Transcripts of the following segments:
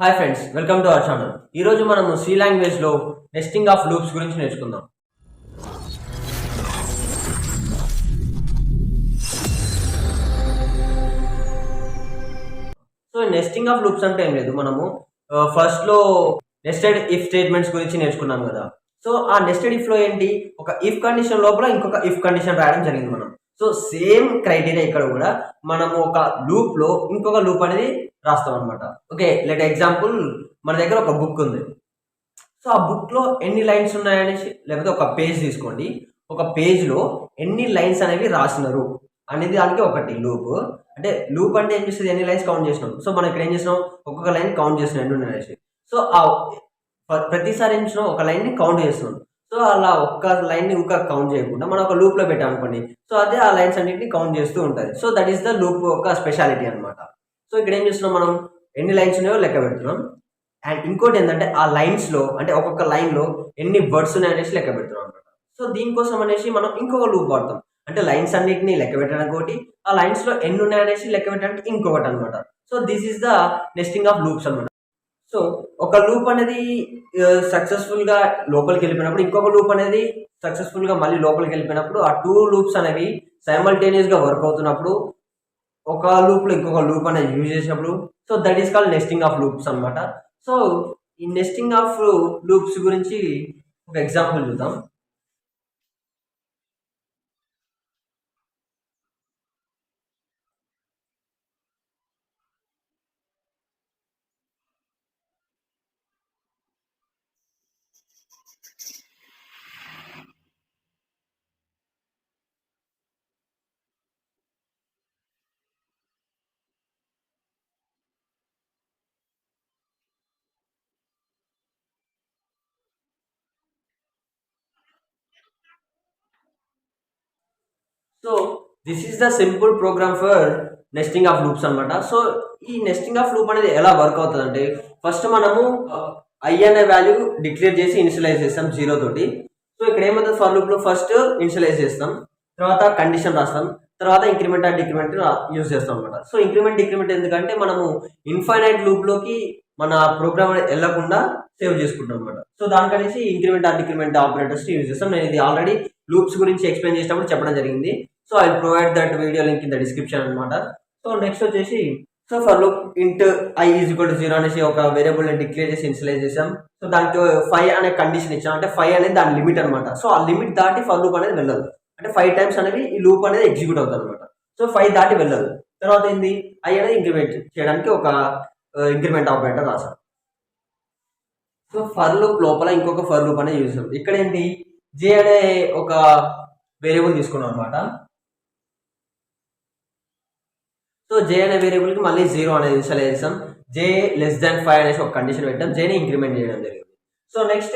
Hi friends, welcome to our channel. ఈరోజు మనము C లాంగ్వేజ్లో నెస్టింగ్ ఆఫ్ లూప్స్ గురించి నేర్చుకుందాం. సో నెస్టింగ్ ఆఫ్ లూప్స్ అంటే ఏం లేదు, మనము ఫస్ట్లో నెస్టెడ్ ఇఫ్ స్టేట్మెంట్స్ గురించి నేర్చుకున్నాం కదా. సో ఆ నెస్టెడ్ ఇఫ్లో ఏంటి, ఒక ఇఫ్ కండిషన్ లోపల ఇంకొక ఇఫ్ కండిషన్ రాయడం జరిగింది మనం. సో సేమ్ క్రైటీరియా ఇక్కడ కూడా మనము ఒక లూప్లో ఇంకొక లూప్ అనేది రాస్తాం అనమాట. ఓకే, లెట్ ఎగ్జాంపుల్, మన దగ్గర ఒక బుక్ ఉంది. సో ఆ బుక్లో ఎన్ని లైన్స్ ఉన్నాయనేసి, లేకపోతే ఒక పేజ్ తీసుకోండి, ఒక పేజ్లో ఎన్ని లైన్స్ అనేవి రాసినారు అనేది దానికి ఒకటి లూప్. అంటే లూప్ అంటే ఏం చేస్తుంది, ఎన్ని లైన్స్ కౌంట్ చేసినాం. సో మనం ఇక్కడ ఏం చేసినాం, ఒక్కొక్క లైన్ కౌంట్ చేసినాం ఎన్ని ఉన్నాయనేసి. సో ఆ ప్రతిసారి ఏం చేసినాం, ఒక లైన్ని కౌంట్ చేస్తున్నాం. సో అలా ఒక్క లైన్ని ఇంకా కౌంట్ చేయకుండా మనం ఒక లూప్లో పెట్టాం అనుకోండి, సో అదే ఆ లైన్స్ అన్నింటిని కౌంట్ చేస్తూ ఉంటుంది. So that is the loop యొక్క స్పెషాలిటీ అనమాట. సో ఇక్కడ ఏం చేస్తున్నాం, మనం ఎన్ని లైన్స్ ఉన్నాయో లెక్క పెడుతున్నాం. అండ్ ఇంకోటి ఏంటంటే ఆ లైన్స్లో, అంటే ఒక్కొక్క లైన్లో ఎన్ని వర్డ్స్ ఉన్నాయనేసి లెక్క పెడుతున్నాం అనమాట. సో దీనికోసం అనేసి మనం ఇంకొక లూప్ వాడతాం. అంటే లైన్స్ అన్నిటిని లెక్క పెట్టడానికి ఒకటి, ఆ లైన్స్లో ఎన్ని ఉన్నాయనేసి లెక్క పెట్టడానికి ఇంకొకటి అనమాట. So this is the nesting of loops అనమాట. సో ఒక లూప్ అనేది సక్సెస్ఫుల్గా లోపలికి వెళ్ళిపోయినప్పుడు, ఇంకొక లూప్ అనేది సక్సెస్ఫుల్గా మళ్ళీ లోపలికి వెళ్ళిపోయినప్పుడు, ఆ టూ లూప్స్ అనేవి సైమల్టేనియస్గా వర్క్ అవుతున్నప్పుడు, ఒక లూప్లో ఇంకొక లూప్ అనేది యూజ్ చేసినప్పుడు, so that is called nesting of loops అనమాట. సో ఈ నెస్టింగ్ ఆఫ్ లూప్స్ గురించి ఒక ఎగ్జాంపుల్ చూద్దాం. So this is the simple program for nesting of loops అనమాట. సో ఈ నెస్టింగ్ ఆఫ్ లూప్ అనేది ఎలా వర్క్ అవుతుంది అంటే, ఫస్ట్ మనము ఐ అనే వాల్యూ డిక్లేర్ చేసి ఇనిషియలైజ్ చేస్తాం 0 తోటి. సో ఇక్కడ ఏమవుతుంది, ఫర్ లూప్లో ఫస్ట్ ఇనిషియలైజ్ చేస్తాం, తర్వాత కండిషన్ రాస్తాం, తర్వాత ఇంక్రిమెంట్ అండ్ డిక్రిమెంట్ యూజ్ చేస్తాం అనమాట. సో ఇంక్రిమెంట్ డిక్రిమెంట్ ఎందుకంటే మనము ఇన్ఫైనైట్ లూప్లోకి మన ప్రోగ్రామ్ వెళ్ళకుండా సేవ్ చేసుకుంటాం అనమాట. సో దానికనేసి increment and decrement operators use చేస్తాం. నేను ఇది ఆల్రెడీ లూప్స్ గురించి ఎక్స్ప్లెయిన్ చేసినప్పుడు చెప్పడం జరిగింది. So I provide that video link in the description అనమాట. సో నెక్స్ట్ వచ్చేసి, సో ఫర్ లూప్ ఇంట్ ఐ ఈజ్ ఈక్వల్ టు 0 అనేసి ఒక వేరియబుల్ ని డిక్లేర్ చేసి ఇనిషియలైజ్ చేసాం. సో దానికి 5 అనే కండిషన్ ఇచ్చాం. అంటే 5 అనేది దాని లిమిట్ అనమాట. సో ఆ లిమిట్ దాటి ఫర్ లూప్ అనేది వెళ్ళదు. అంటే 5 టైమ్స్ అనేవి ఈ లూప్ అనేది ఎగ్జిక్యూట్ అవుతుంది అనమాట. సో 5 దాటి వెళ్ళదు. తర్వాత ఏంది, ఐ అనేది ఇంక్రిమెంట్ చేయడానికి ఒక ఇంక్రిమెంట్ ఆపరేటర్ రాసాం. సో ఫర్ లూప్ లోపల ఇంకొక ఫర్ లూప్ అనేది యూజ్ చేస్తాం. ఇక్కడ ఏంటి, జే అనే ఒక వేరియబుల్ తీసుకున్నాం అనమాట. సో జే అనే వేరియబుల్కి మళ్ళీ 0 అనేది ఇన్స్టాల్ చేస్తాం. జే లెస్ దాన్ 5 అనేసి ఒక కండిషన్ పెట్టాం, జేని ఇంక్రిమెంట్ చేయడం జరిగింది. So next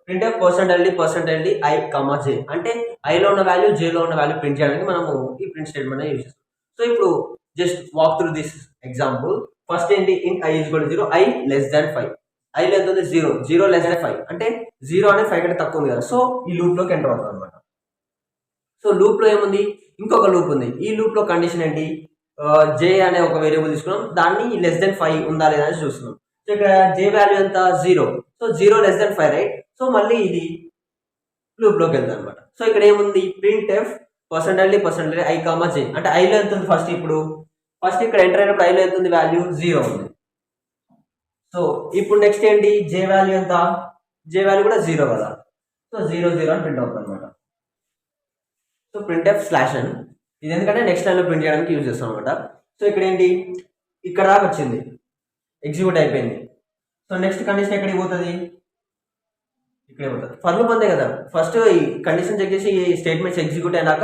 print percentile i comma j, అంటే ఐలో ఉన్న వాల్యూ జేలో ఉన్న వాల్యూ ప్రింట్ చేయడానికి మనము ఈ ప్రింట్ స్టేట్మెంట్ యూజ్ చేస్తాం. సో ఇప్పుడు just walk through this example. First ఏంటి, in i is equal to 0, i less than 5. I ఎంత ఉంది, 0, 0 లెస్ దాన్ 5, అంటే 0 అనేది 5 కంటే తక్కువ ఉంది కదా. సో ఈ లూప్లోకి ఎంటర్ అవుతుంది అనమాట. సో లూప్లో ఏముంది, ఇంకొక లూప్ ఉంది. ఈ లూప్లో కండిషన్ ఏంటి, జే అనే ఒక వేరియబుల్ తీసుకున్నాం, దాన్ని లెస్ దెన్ 5 ఉందా లేదా అని చూస్తున్నాం. సో ఇక్కడ జే వాల్యూ ఎంత, 0. So 0 less than 5, right. So మళ్ళీ ఇది లూప్లోకి వెళ్తుంది అనమాట. సో ఇక్కడ ఏముంది, print f percentile i comma j, అంటే ఐలో ఎంత ఉంది ఫస్ట్, ఇప్పుడు ఫస్ట్ ఇక్కడ ఎంటర్ అయినప్పుడు ఐలో ఎంత ఉంది, వాల్యూ 0 ఉంది. సో ఇప్పుడు నెక్స్ట్ ఏంటి, జే వాల్యూ ఎంత, జే వాల్యూ కూడా 0 కదా. సో 0 0 అని ప్రింట్ అవుతుంది అనమాట. సో ప్రింట్ ఎఫ్ స్లాష్ అని, ఇది ఎందుకంటే నెక్స్ట్ లైన్లో ప్రింట్ చేయడానికి యూజ్ చేస్తాం అనమాట. సో ఇక్కడ ఏంటి, ఇక్కడ దాకా వచ్చింది, ఎగ్జిక్యూట్ అయిపోయింది. సో నెక్స్ట్ కండిషన్ ఎక్కడికి పోతుంది, ఇక్కడే పోతుంది. ఫర్ లూప్ అంతే కదా, ఫస్ట్ ఈ కండిషన్ చెక్ చేసి ఈ స్టేట్మెంట్స్ ఎగ్జిక్యూట్ అయినాక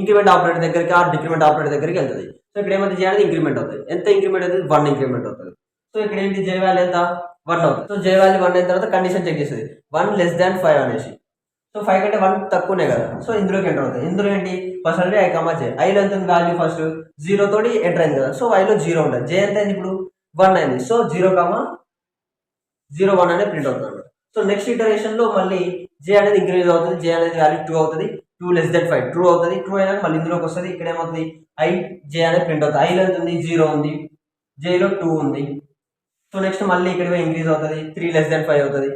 ఇంక్రిమెంట్ ఆపరేటర్ దగ్గరికి, ఆ డిక్రిమెంట్ ఆపరేటర్ దగ్గరికి వెళ్తుంది. సో ఇక్కడ ఏమైతే చేయాలి, ఇంక్రిమెంట్ అవుతుంది. ఎంత ఇంక్రిమెంట్ అవుతుంది, 1 ఇంక్రిమెంట్ అవుతుంది. సో ఇక్కడ ఏంటి, జే వాల్యూ ఎంత, 1 అవుతుంది. సో జే వాల్యూ 1 అయిన తర్వాత కండిషన్ చెక్ చేస్తుంది, 1 లెస్ దాన్ 5 అనేసి. సో 5 కంటే 1 తక్కువనే కదా. సో ఇందులోకి ఎంటర్ అవుతుంది. ఇందులో ఏంటి, పర్సెంటైల్ ఐ కామా జే, ఐలో ఎంత ఉంది వాల్యూ, ఫస్ట్ 0 తోటి ఎంటర్ అయింది కదా. సో ఐలో 0 ఉంటుంది. జే ఎంత అయింది ఇప్పుడు, 1 అయింది. సో 0 0 1 అనేది ప్రింట్ అవుతుంది అనమాట. సో నెక్స్ట్ ఇటరేషన్లో మళ్ళీ జే అనేది ఇంక్రీజ్ అవుతుంది. జే అనేది వాల్యూ 2 అవుతుంది. 2 లెస్ దెన్ 5, ట్రూ అవుతుంది. ట్రూ అయినాక మళ్ళీ ఇందులోకి వస్తుంది. ఇక్కడ ఏమవుతుంది, ఐ జే అనేది ప్రింట్ అవుతుంది. ఐలో ఎంత ఉంది, 0 ఉంది. జేలో 2 ఉంది. సో నెక్స్ట్ మళ్ళీ ఇక్కడ ఇంక్రీజ్ అవుతుంది, 3<5 అవుతుంది.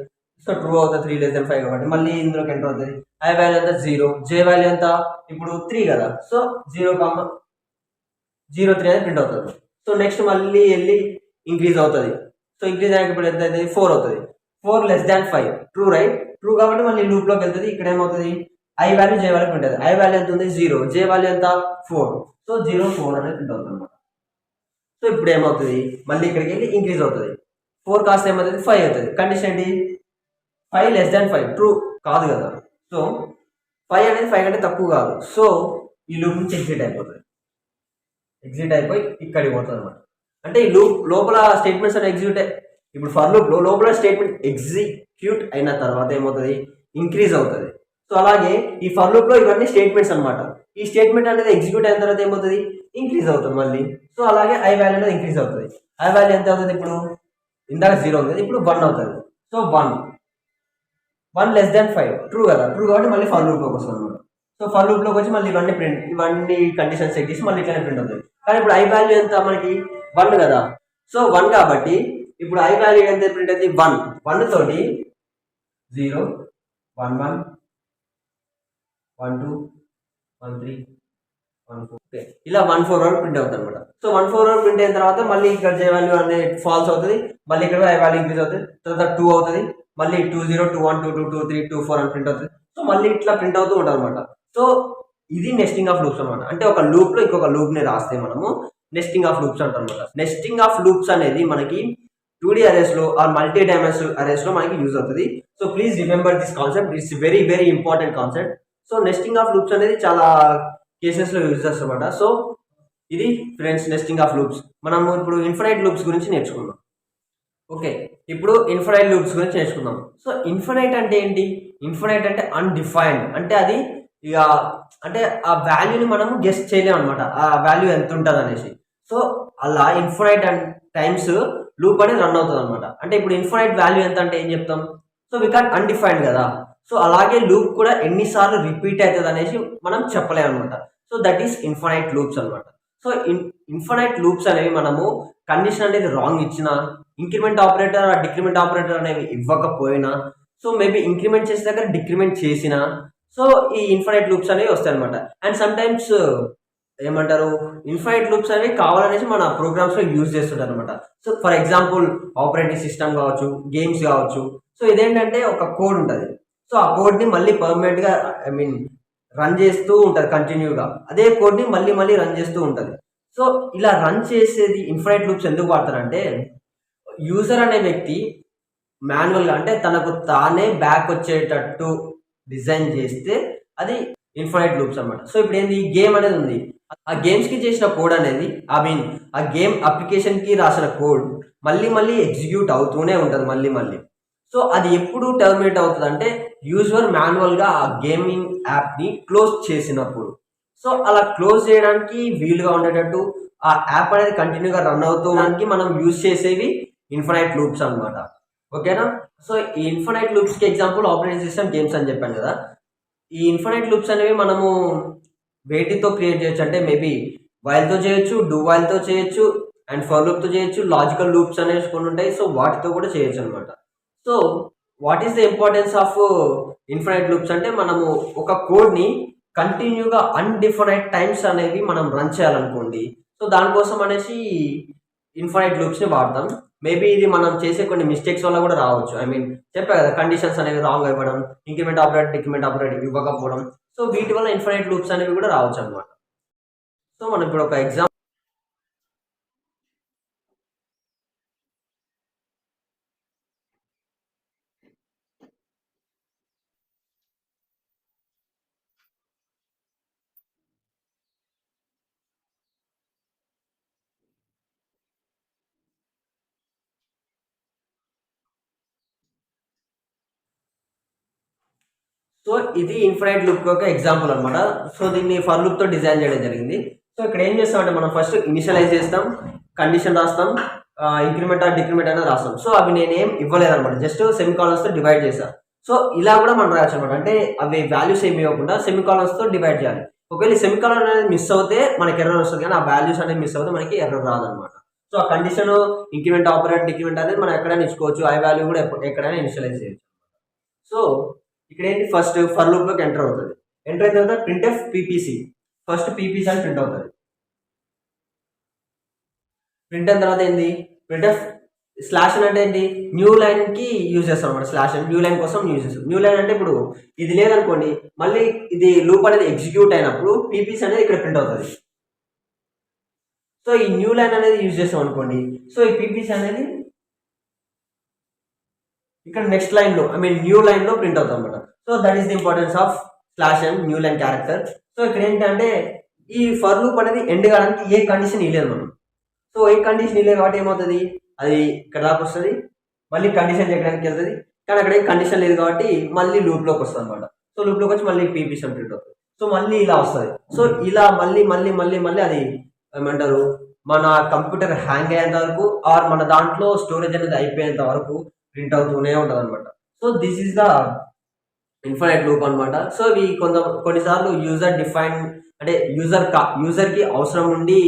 సో ట్రూ అవుతుంది 3<5 కాబట్టి మళ్ళీ ఇందులోకి ఎంటర్ అవుతుంది. ఐ వాల్యూ ఎంత 0, జే వాల్యూ ఎంత ఇప్పుడు 3 కదా. సో 0,03 అనేది ప్రింట్ అవుతుంది. సో నెక్స్ట్ మళ్ళీ వెళ్ళి ఇంక్రీజ్ అవుతుంది. సో ఇంక్రీజ్ అయ్యాక ఇప్పుడు ఎంత అవుతుంది 4 అవుతుంది. 4<5 ట్రూ రైట్, ట్రూ కాబట్టి మళ్ళీ లూప్లోకి వెళ్తుంది. ఇక్కడ ఏమవుతుంది I value J value print అవుతుంది. ఐ వాల్యూ ఎంత ఉంది 0, జే వాల్యూ ఎంత 4. సో 0,4 అనేది ప్రింట్ అవుతుంది అనమాట. సో ఇప్పుడు ఏమవుతుంది మళ్ళీ ఇక్కడికి వెళ్ళి ఇంక్రీజ్ అవుతుంది. 4 కాస్త ఏమవుతుంది 5 అవుతుంది. కండిషన్ ఏంటి 5<5 ట్రూ కాదు కదా. సో 5 అనేది 5 కంటే తక్కువ కాదు. సో ఈ లూప్ నుంచి ఎగ్జిట్ అయిపోతుంది. ఎగ్జిట్ అయిపోయి ఇక్కడికి పోతుంది అనమాట. అంటే ఈ లూప్ లోపల స్టేట్మెంట్స్ అని ఎగ్జిక్యూట్ ఇప్పుడు ఫర్ లూప్ లోపల స్టేట్మెంట్ ఎగ్జిక్యూట్ అయిన తర్వాత ఏమవుతుంది ఇంక్రీజ్ అవుతుంది. సో అలాగే ఈ ఫర్ లూప్ లో ఇవన్నీ స్టేట్మెంట్స్ అనమాట. ఈ స్టేట్మెంట్ అనేది ఎగ్జిక్యూట్ అయిన తర్వాత ఏమవుతుంది ఇంక్రీజ్ అవుతుంది మళ్ళీ. సో అలాగే ఐ వాల్యూ అనేది ఇంక్రీజ్ అవుతుంది. ఐ వాల్యూ ఎంత అవుతుంది ఇప్పుడు ఇందాక 0 ఉంది, ఇప్పుడు 1 అవుతుంది. సో 1<5 ట్రూ కదా, ట్రూ కాబట్టి మళ్ళీ ఫర్ లూప్ లోకి వస్తుంది అనమాట. సో ఫర్ లూప్ లోకి వచ్చి మళ్ళీ ఇవన్నీ కండిషన్స్ చెక్ చేసి మళ్ళీ ఇట్లానే ప్రింట్ అవుతుంది. కానీ ఇప్పుడు ఐ వాల్యూ ఎంత మనకి 1 కదా. సో 1 కాబట్టి ఇప్పుడు ఐ వాల్యూ ఎంత ప్రింట్ అయితే 1 తోటి 0 1 1 1 2 1 3 1 4 ఇలా 1 4 వరకు ప్రింట్ అవుతుంది అనమాట. సో 1 4 వరకు ప్రింట్ అయిన తర్వాత మళ్ళీ ఇక్కడ జే వాల్యూ అనేది ఫాల్స్ అవుతుంది. మళ్ళీ ఇక్కడ ఐ వాల్యూ ఇంక్రీజ్ అవుతుంది. తర్వాత 2 అవుతుంది. మళ్ళీ 2 0 2 1 2 2 2 3 2 4 అని ప్రింట్ అవుతుంది. సో మళ్ళీ ఇట్లా ప్రింట్ అవుతూ ఉంటుంది అనమాట. సో ఇది నెస్టింగ్ ఆఫ్ లూప్స్ అనమాట. అంటే ఒక లూప్ లో ఇంకొక లూప్ ని రాస్తే మనము నెస్టింగ్ ఆఫ్ లూప్స్ అంటాం అనమాట. నెస్టింగ్ ఆఫ్ లూప్స్ అనేది మనకి 2D అరేస్ లో ఆర్ మల్టీ డైమెన్షనల్ అరేస్ లో మనకి యూజ్ అవుతుంది. So please remember this concept, it's very very important concept. So nesting of loops అనేది చాలా కేసెస్ లో యూజ్ చేస్తాం అనమాట. సో ఇది ఫ్రెండ్స్ నెస్టింగ్ ఆఫ్ లూప్స్. మనము ఇప్పుడు ఇన్ఫినైట్ లూప్స్ గురించి నేర్చుకుందాం. ఓకే, ఇప్పుడు ఇన్ఫినైట్ లూప్స్ గురించి నేర్చుకుందాం. సో ఇన్ఫినైట్ అంటే ఏంటి? ఇన్ఫినైట్ అంటే అన్డిఫైన్డ్, అంటే అది ఇక అంటే ఆ వాల్యూని మనము గెస్ట్ చేయలేము అనమాట, ఆ వాల్యూ ఎంత ఉంటుంది అనేసి. సో అలా ఇన్ఫినైట్ టైమ్స్ లూప్ అనేది రన్ అవుతుంది అనమాట. అంటే ఇప్పుడు ఇన్ఫినైట్ వాల్యూ ఎంత అంటే ఏం చెప్తాం? సో వి కాంట్ అన్డిఫైన్డ్ కదా. సో అలాగే లూప్ కూడా ఎన్నిసార్లు రిపీట్ అవుతుంది అనేసి మనం చెప్పలేము అనమాట. So that is infinite loops అనమాట. సో ఇన్ఫినైట్ లూప్స్ అనేవి మనము కండిషన్ అనేది రాంగ్ ఇచ్చినా, ఇంక్రిమెంట్ ఆపరేటర్ డిక్రిమెంట్ ఆపరేటర్ అనేవి ఇవ్వకపోయినా, సో మేబీ ఇంక్రిమెంట్ చేసే దగ్గర డిక్రిమెంట్ చేసినా, సో ఈ ఇన్ఫినైట్ లూప్స్ అనేవి వస్తాయి అనమాట. అండ్ సమ్ టైమ్స్ ఏమంటారు ఇన్ఫినైట్ లూప్స్ అనేవి కావాలనేసి మన ప్రోగ్రామ్స్ లో యూజ్ చేస్తుంటారు అనమాట. So for example operating system కావచ్చు, గేమ్స్ కావచ్చు. సో ఇదేంటంటే ఒక కోడ్ ఉంటుంది. సో ఆ కోడ్ ని మళ్ళీ పర్మనెంట్ గా రన్ చేస్తూ ఉంటుంది కంటిన్యూగా. అదే కోడ్ ని మళ్ళీ మళ్ళీ రన్ చేస్తూ ఉంటుంది. సో ఇలా రన్ చేసేది ఇన్ఫినైట్ లూప్స్ ఎందుకు వాడతారంటే, యూజర్ అనే వ్యక్తి మాన్యువల్గా అంటే తనకు తానే బ్యాక్ వచ్చేటట్టు డిజైన్ చేస్తే అది ఇన్ఫినైట్ లూప్స్ అనమాట. సో ఇప్పుడు ఏంది గేమ్ అనేది ఉంది, ఆ గేమ్స్ కి చేసిన కోడ్ అనేది ఆ గేమ్ అప్లికేషన్ కి రాసిన కోడ్ మళ్ళీ మళ్ళీ ఎగ్జిక్యూట్ అవుతూనే ఉంటుంది మళ్ళీ మళ్ళీ. సో అది ఎప్పుడు టర్మినేట్ అవుతుంది అంటే యూజర్ మాన్యువల్ గా ఆ గేమింగ్ యాప్ ని క్లోజ్ చేసినప్పుడు. సో అలా క్లోజ్ చేయడానికి వీలుగా ఉండేటట్టు ఆ యాప్ అనేది కంటిన్యూగా రన్ అవుతానికి మనం యూజ్ చేసేవి ఇన్ఫినైట్ లూప్స్ అనమాట. ఓకేనా? సో ఈ ఇన్ఫినైట్ లూప్స్ కి ఎగ్జాంపుల్ ఆపరేటింగ్ సిస్టమ్, గేమ్స్ అని చెప్పాను కదా. ఈ ఇన్ఫినైట్ లూప్స్ అనేవి మనము వేటితో క్రియేట్ చేయొచ్చు అంటే మేబీ వైల్తో చేయొచ్చు, డూ వైల్తో చేయొచ్చు, అండ్ ఫర్ లూప్తో చేయొచ్చు, లాజికల్ లూప్స్ అనేవి కొన్ని ఉంటాయి. సో వాటితో కూడా చేయొచ్చు అనమాట. So what is the importance of infinite loops అంటే మనము ఒక కోడ్ని కంటిన్యూగా అన్డిఫైనైట్ టైమ్స్ అనేవి మనం రన్ చేయాలనుకోండి. సో దానికోసం అనేసి ఇన్ఫినైట్ లూప్స్ని వాడతాం. మేబీ ఇది మనం చేసే కొన్ని మిస్టేక్స్ వల్ల కూడా రావచ్చు. చెప్పా కదా కండిషన్స్ అనేవి రాంగ్ ఇవ్వడం, ఇంక్రిమెంట్ ఆపరేటర్ డిక్రిమెంట్ ఆపరేటర్ ఇవ్వకపోవడం. సో వీటి వల్ల ఇన్ఫినైట్ లూప్స్ అనేవి కూడా రావచ్చు అనమాట. సో మనం ఇప్పుడు ఒక ఎగ్జాంపుల్ సో ఇది ఇన్ఫినైట్ లూప్ ఒక ఎగ్జాంపుల్ అనమాట. సో దీన్ని ఫర్ లూప్ తో డిజైన్ చేయడం జరిగింది. సో ఇక్కడ ఏం చేస్తామంటే మనం ఫస్ట్ ఇనిషియలైజ్ చేస్తాం, కండిషన్ రాస్తాం, ఇంక్రిమెంట్ ఆర్ డిక్రిమెంట్ అనేది రాస్తాం. సో అవి నేనేం ఇవ్వలేదన్నమాట, జస్ట్ సెమికాలన్స్ తో డివైడ్ చేశాను. సో ఇలా కూడా మనం రాయొచ్చు అనమాట. అంటే అవి వాల్యూస్ ఏమి ఇవ్వకుండా సెమికాలన్స్ తో డివైడ్ చేయాలి. ఒకవేళ సెమికాలన్ అనేది మిస్ అవుతే మనకి ఎర్రర్ వస్తుంది, కానీ ఆ వాల్యూస్ అనేది మిస్ అవుతే మనకి ఎర్రర్ రాదనమాట. సో ఆ కండిషన్ ఇంక్రిమెంట్ ఆపరేటర్ డిక్రిమెంట్ అనేది మనం ఎక్కడైనా ఇచ్చుకోవచ్చు, ఐ వాల్యూ కూడా ఎక్కడైనా ఇనిషియలైజ్ చేయొచ్చు. సో ఇక్కడ ఏంటి, ఫస్ట్ ఫర్ లూప్ లోకి ఎంటర్ అవుతుంది. ఎంటర్ అయిన తర్వాత print F PPC, first PPC అని ప్రింట్ అవుతుంది. ప్రింట్ అయిన తర్వాత ఏంది, ప్రింట్ ఎఫ్ స్లాష్ అంటే ఏంటి, న్యూ లైన్ కి యూజ్ చేస్తాం అనమాట. స్లాష్ న్యూ లైన్ కోసం యూజ్ చేస్తాం. న్యూ లైన్ అంటే ఇప్పుడు ఇది లేదనుకోండి, మళ్ళీ ఇది లూప్ అనేది ఎగ్జిక్యూట్ అయినప్పుడు పీపీసీ అనేది ఇక్కడ ప్రింట్ అవుతుంది. సో ఈ న్యూ లైన్ అనేది యూజ్ చేస్తాం అనుకోండి, సో ఈ పీపీసీ అనేది ఇక్కడ నెక్స్ట్ లైన్ లో, ఐ మీన్ న్యూ లైన్ లో ప్రింట్ అవుతాం అనమాట. So that is the importance of slash and new line character. So ఇక్కడ ఏంటంటే ఈ ఫర్ లూప్ అనేది ఎండ్ కావడానికి ఏ కండిషన్ ఇవ్వలేదు మనం. సో ఏ కండిషన్ ఇవ్వలేదు కాబట్టి ఏమవుతుంది, అది ఇక్కడ దాకా వస్తుంది, మళ్ళీ కండిషన్ చేయడానికి వెళ్తుంది. కానీ అక్కడ ఏ కండిషన్ లేదు కాబట్టి మళ్ళీ లూప్ లోకి వస్తుంది అనమాట. సో లూప్ లోకి వచ్చి మళ్ళీ పీపీసీ ప్రింట్ అవుతుంది. సో మళ్ళీ ఇలా వస్తుంది. సో ఇలా మళ్ళీ మళ్ళీ మళ్ళీ మళ్ళీ అది ఏమంటారు, మన కంప్యూటర్ హ్యాంగ్ అయ్యేంత వరకు ఆర్ మన దాంట్లో స్టోరేజ్ అనేది అయిపోయేంత వరకు ప్రింట్ అవుతూనే ఉంటుంది అనమాట. So this is the infinite loop అనమాట. సో ఇవి కొన్నిసార్లు యూజర్ డిఫైన్, అంటే యూజర్ కి అవసరం నుండి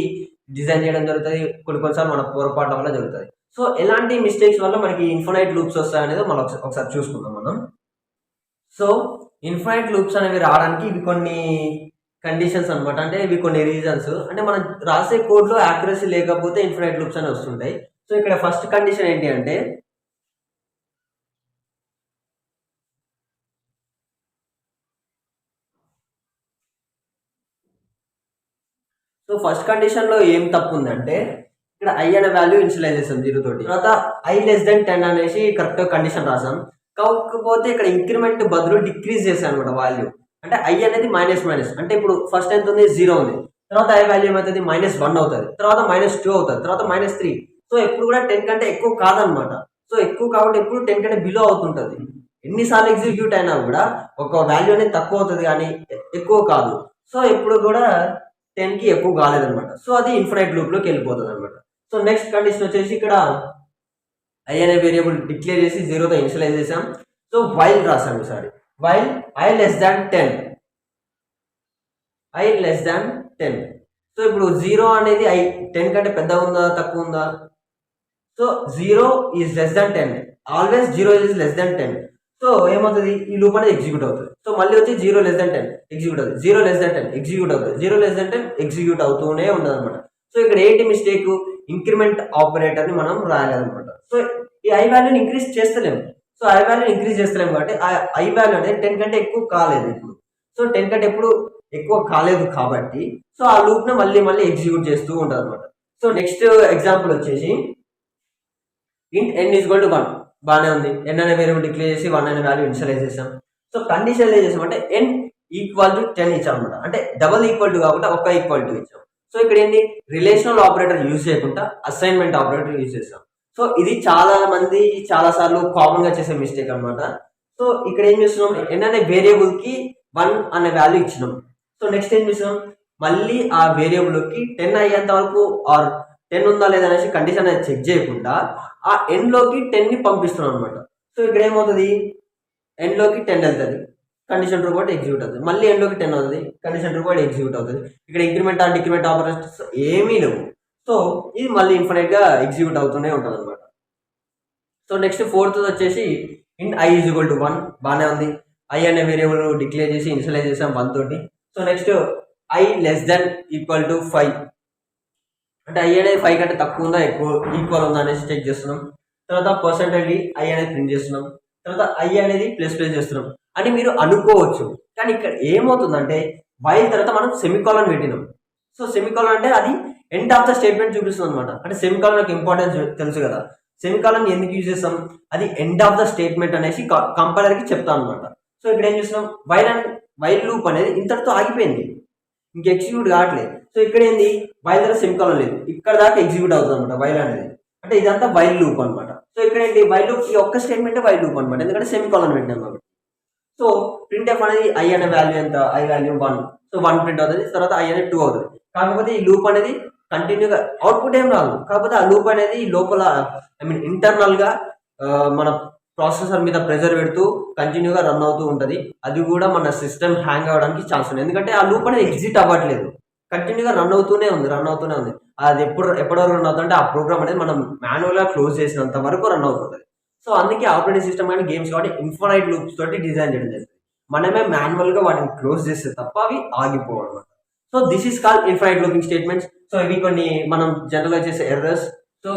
డిజైన్ చేయడం జరుగుతుంది, కొన్నిసార్లు మన పొరపాట్ల వల్ల జరుగుతుంది. సో ఎలాంటి మిస్టేక్స్ వల్ల మనకి ఇన్ఫైనైట్ లూప్స్ వస్తాయి అనేది మనం ఒకసారి చూసుకుందాం మనం. సో ఇన్ఫైనైట్ లూప్స్ అనేవి రావడానికి ఇవి కొన్ని కండిషన్స్ అనమాట, అంటే ఇవి కొన్ని రీజన్స్. అంటే మనం రాసే కోడ్ లో యాక్యురసీ లేకపోతే ఇన్ఫైనైట్ లూప్స్ అనేవి వస్తుంటాయి. సో ఇక్కడ ఫస్ట్ కండిషన్ ఏంటి అంటే, సో ఫస్ట్ కండిషన్ లో ఏం తప్పు ఉందంటే, ఇక్కడ ఐ అనే వాల్యూ ఇనిషియలైజ్ చేస్తాం 0 తోటి, తర్వాత ఐ లెస్ దెన్ 10 అనేసి కరెక్ట్ కండిషన్ రాసాం. కాకపోతే ఇక్కడ ఇంక్రిమెంట్ బదులు డిక్రీజ్ చేశాను అనమాట వాల్యూ. అంటే ఐ అనేది మైనస్ మైనస్, అంటే ఇప్పుడు ఫస్ట్ ఎంత ఉంది, 0 ఉంది, తర్వాత ఐ వాల్యూ ఏమవుతుంది, -1 అవుతుంది, తర్వాత -2 అవుతుంది, తర్వాత -3. సో ఎప్పుడు కూడా 10 కంటే ఎక్కువ కాదనమాట. సో ఎక్కువ కాబట్టి ఎప్పుడు 10 కంటే బిలో అవుతుంటుంది. ఎన్నిసార్లు ఎగ్జిక్యూట్ అయినా కూడా ఒక వాల్యూ అనేది తక్కువ అవుతుంది కానీ ఎక్కువ కాదు. సో ఎప్పుడు కూడా 10 కి ఎక్కువ కాలేదనమాట. సో అది ఇన్ఫినైట్ లూప్ లోకి వెళ్ళిపోతుంది అనమాట. సో నెక్స్ట్ కండిషన్ వచ్చేసి ఇక్కడ ఐ అనే వేరియబుల్ డిక్లేర్ చేసి 0తో ఇనిషియలైజ్ చేసాం. సో వైల్ రాసాం ఈసారి, while I less than 10, I less than 10. So ఇప్పుడు 0 అనేది 10 కంటే పెద్దగా ఉందా తక్కువ ఉందా, so 0 is less than 10, always 0 is less than 10. So ఏమవుతుంది, ఈ లూప్ అనేది ఎగ్జిక్యూట్ అవుతుంది. సో మళ్ళీ వచ్చి 0 లెస్ దాన్ 10 ఎగ్జిక్యూట్ అవుతుంది, 0 లెస్ దాన్ 10 ఎగ్జిక్యూట్ అవుతుంది, 0 లెస్ దాన్ 10 ఎగ్జిక్యూట్ అవుతూనే ఉంటుంది అనమాట. సో ఇక్కడ ఏంటి మిస్టేక్, ఇంక్రిమెంట్ ఆపరేటర్ ని మనం రాయాలన్నమాట. సో ఈ ఐ వాల్యూని ఇంక్రీజ్ చేస్తలేము. సో ఐ వాల్యూని ఇంక్రీజ్ చేస్తలేము కాబట్టి ఆ ఐ వాల్యూ అనేది 10 కంటే ఎక్కువ కాలేదు ఇప్పుడు. సో 10 కంటే ఎప్పుడు ఎక్కువ కాలేదు కాబట్టి సో ఆ లూప్ ని మళ్ళీ మళ్ళీ ఎగ్జిక్యూట్ చేస్తూ ఉంటుంది అనమాట. సో నెక్స్ట్ ఎగ్జాంపుల్ వచ్చేసి int n is equal to 1, బాగానే ఉంది. n అనే వేరియబుల్ డిక్లేర్ చేసి 1 అనే వాల్యూ ఇనిషియలైజ్ చేసాం. సో కండిషన్ ఏం చేసాం అంటే n ఈక్వల్ టు 10 ఇచ్చాం అనమాట. అంటే డబుల్ ఈక్వల్ టు కాకుండా ఒక ఈక్వల్ టు ఇచ్చాం. సో ఇక్కడ ఏంటి, రిలేషనల్ ఆపరేటర్ యూజ్ చేయకుండా అసైన్మెంట్ ఆపరేటర్ యూజ్ చేసాం. సో ఇది చాలా మంది చాలా సార్లు కామన్ గా చేసే మిస్టేక్ అనమాట. సో ఇక్కడ ఏం చేస్తున్నాం, n అనే వేరియబుల్ కి 1 అనే వాల్యూ ఇచ్చినాం. సో నెక్స్ట్ ఏం చేసాం, మళ్ళీ ఆ వేరియబుల్ కి 10 అయ్యేంత వరకు ఆర్ 10 ఉందా లేదా అనేసి కండిషన్ అనేది చెక్ చేయకుండా ఆ n లోకి 10 ని పంపిస్తున్నాం అనమాట. సో ఇక్కడ ఏమవుతుంది, n లోకి 10 వెళ్తుంది, కండిషన్ ట్రూ కూడా ఎగ్జిక్యూట్ అవుతుంది, మళ్ళీ n లోకి 10 అవుతుంది, కండిషన్ ట్రూ కూడా ఎగ్జిక్యూట్ అవుతుంది. ఇక్కడ ఇంక్రిమెంట్ ఆర్ డిక్రిమెంట్ ఆపరేషన్స్ ఏమీ లేవు. సో ఇది మళ్ళీ ఇన్ఫినైట్ గా ఎగ్జిక్యూట్ అవుతూనే ఉంటుంది అనమాట. సో నెక్స్ట్ ఫోర్త్ వచ్చేసి int i is equal to 1, బాగానే ఉంది. i అనే వేరియబుల్ డిక్లేర్ చేసి ఇనిషియలైజ్ చేసాం 1 తోటి. So next i less than equal to 5, అంటే i అనేది 5 కంటే తక్కువ ఉందా ఎక్కువ ఈక్వల్ ఉందా అనేసి చెక్ చేస్తున్నాం. తర్వాత పర్సెంటేజ్ i అనేది ప్రింట్ చేస్తున్నాం. తర్వాత i అనేది ప్లస్ చేస్తున్నాం అని మీరు అనుకోవచ్చు. కానీ ఇక్కడ ఏమవుతుందంటే వైల్ తర్వాత మనం సెమికాలన్ పెట్టినాం. సో సెమికాలన్ అంటే అది ఎండ్ ఆఫ్ ద స్టేట్మెంట్ చూపిస్తుంది అనమాట. అంటే సెమికాలన్ యొక్క ఇంపార్టెన్స్ తెలుసు కదా, సెమికాలన్ ఎందుకు యూజ్ చేస్తాం, అది ఎండ్ ఆఫ్ ద స్టేట్మెంట్ అనేసి కంపైలర్ కి చెప్తాం అనమాట. సో ఇక్కడ ఏం చేస్తున్నాం, వైల్ లూప్ అనేది ఇంతటితో ఆగిపోయింది, ఇంక ఎగ్జిక్యూట్ కావట్లేదు. సో ఇక్కడ ఏంది, వైల్ దగ్గర సెమికాలన్ లేదు, ఇక్కడ దాకా ఎగ్జిక్యూట్ అవుతుంది అనమాట వైల్ అనేది. అంటే ఇదంతా వైల్ లూప్ అనమాట. సో ఇక్కడ ఏంటి, వైల్ లూప్ ఈ ఒక్క స్టేట్మెంట్ వైల్ లూప్ అనమాట, ఎందుకంటే సెమికాలన్ పెట్టినాం కాబట్టి. సో ప్రింట్ ఎఫ్ అనేది i అనే వాల్యూ ఎంత, i వాల్యూ 1, సో 1 ప్రింట్ అవుతుంది, తర్వాత i అనేది 2 అవుతుంది. కాకపోతే ఈ లూప్ అనేది కంటిన్యూగా అవుట్పుట్ ఏం రాదు, కాకపోతే ఆ లూప్ అనేది లోపల ఐ మీన్ ఇంటర్నల్ గా మన ప్రాసెసర్ మీద ప్రెజర్ పెడుతూ కంటిన్యూగా రన్ అవుతూ ఉంటుంది. అది కూడా మన సిస్టమ్ హ్యాంగ్ అవ్వడానికి ఛాన్స్ ఉంది, ఎందుకంటే ఆ లూప్ అనేది ఎగ్జిట్ అవ్వట్లేదు. కంటిన్యూగా రన్ అవుతూనే ఉంది అది ఎప్పటి వరకు రన్ అవుతుంటే ఆ ప్రోగ్రామ్ అనేది మనం మాన్యువల్గా క్లోజ్ చేసినంత వరకు రన్ అవుతుంది. సో అందుకే ఆపరేటింగ్ సిస్టమ్ కానీ గేమ్స్ కాబట్టి ఇన్ఫైనైట్ లూప్స్ తోటి డిజైన్ చేయడం జరిగింది. మనమే మాన్యువల్గా వాటిని క్లోజ్ చేస్తే తప్ప అవి ఆగిపోవు అనమాట. So this is called infinite looping statements. So ఇవి కొన్ని మనం జనరల్గా చేసే ఎర్రర్స్. సో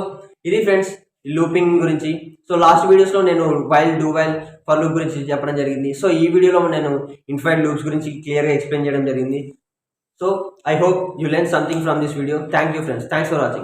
ఇది ఫ్రెండ్స్ లూపింగ్ గురించి. సో లాస్ట్ వీడియోస్లో నేను while, do while, for loop గురించి చెప్పడం జరిగింది. సో ఈ వీడియోలో నేను ఇన్ఫైనైట్ లూప్స్ గురించి క్లియర్గా ఎక్స్ప్లెయిన్ చేయడం జరిగింది. So I hope you learned something from this video. Thank you friends. Thanks for watching.